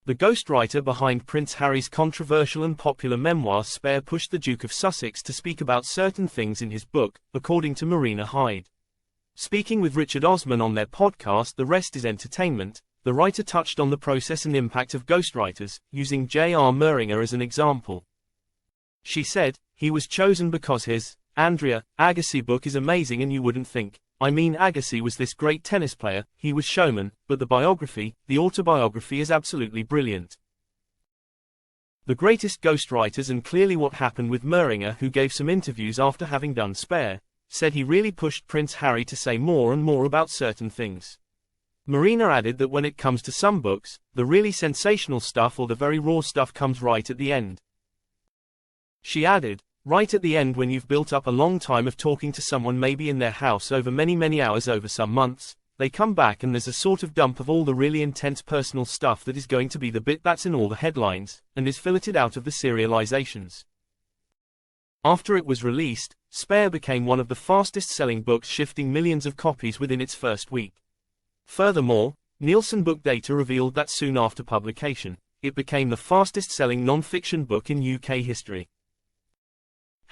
The ghostwriter behind Prince Harry's controversial and popular memoir Spare pushed the Duke of Sussex to speak about certain things in his book, according to Moehringer Hyde. Speaking with Richard Osman on their podcast The Rest is Entertainment, the writer touched on the process and impact of ghostwriters, using J.R. Moehringer as an example. She said, "He was chosen because his, Andrea, Agassi book is amazing and you wouldn't think. I mean Agassi was this great tennis player, he was showman, but the biography, the autobiography is absolutely brilliant." The greatest ghostwriters and clearly what happened with Moehringer, who gave some interviews after having done Spare, said he really pushed Prince Harry to say more and more about certain things. Moehringer added that when it comes to some books, the really sensational stuff or the very raw stuff comes right at the end. She added, "Right at the end when you've built up a long time of talking to someone maybe in their house over many hours over some months, they come back and there's a sort of dump of all the really intense personal stuff that is going to be the bit that's in all the headlines, and is filleted out of the serializations." After it was released, Spare became one of the fastest-selling books, shifting millions of copies within its first week. Furthermore, Nielsen book data revealed that soon after publication, it became the fastest-selling non-fiction book in UK history.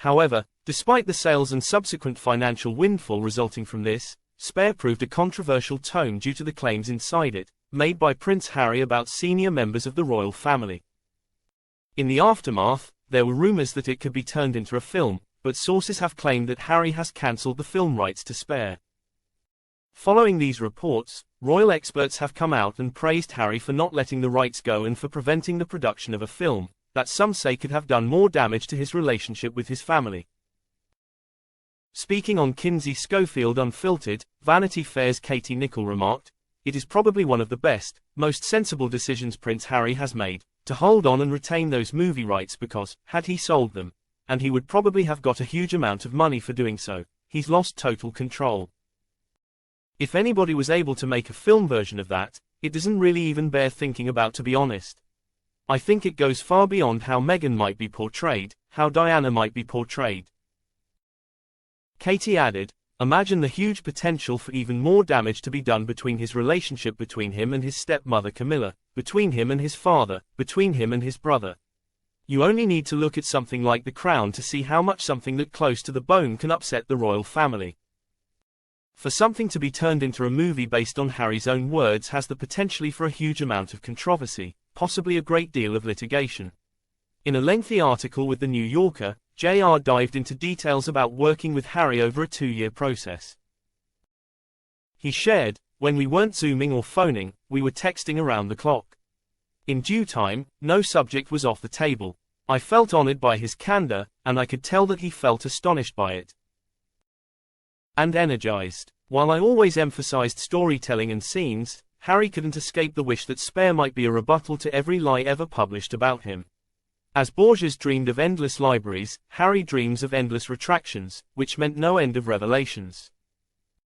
However, despite the sales and subsequent financial windfall resulting from this, Spare proved a controversial tome due to the claims inside it, made by Prince Harry about senior members of the royal family. In the aftermath, there were rumors that it could be turned into a film, but sources have claimed that Harry has cancelled the film rights to Spare. Following these reports, royal experts have come out and praised Harry for not letting the rights go and for preventing the production of a film that some say could have done more damage to his relationship with his family. Speaking on Kinsey Schofield Unfiltered, Vanity Fair's Katie Nicholl remarked, "It is probably one of the best, most sensible decisions Prince Harry has made, to hold on and retain those movie rights because, had he sold them, and he would probably have got a huge amount of money for doing so, he's lost total control. If anybody was able to make a film version of that, it doesn't really even bear thinking about, to be honest. I think it goes far beyond how Meghan might be portrayed, how Diana might be portrayed." Katie added, "Imagine the huge potential for even more damage to be done between his relationship between him and his stepmother Camilla, between him and his father, between him and his brother. You only need to look at something like The Crown to see how much something that close to the bone can upset the royal family. For something to be turned into a movie based on Harry's own words has the potential for a huge amount of controversy, possibly a great deal of litigation." In a lengthy article with The New Yorker, JR dived into details about working with Harry over a 2-year process. He shared, "When we weren't Zooming or phoning, we were texting around the clock. In due time, no subject was off the table. I felt honored by his candor, and I could tell that he felt astonished by it. And energized. While I always emphasized storytelling and scenes, Harry couldn't escape the wish that Spare might be a rebuttal to every lie ever published about him. As Borges dreamed of endless libraries, Harry dreams of endless retractions, which meant no end of revelations.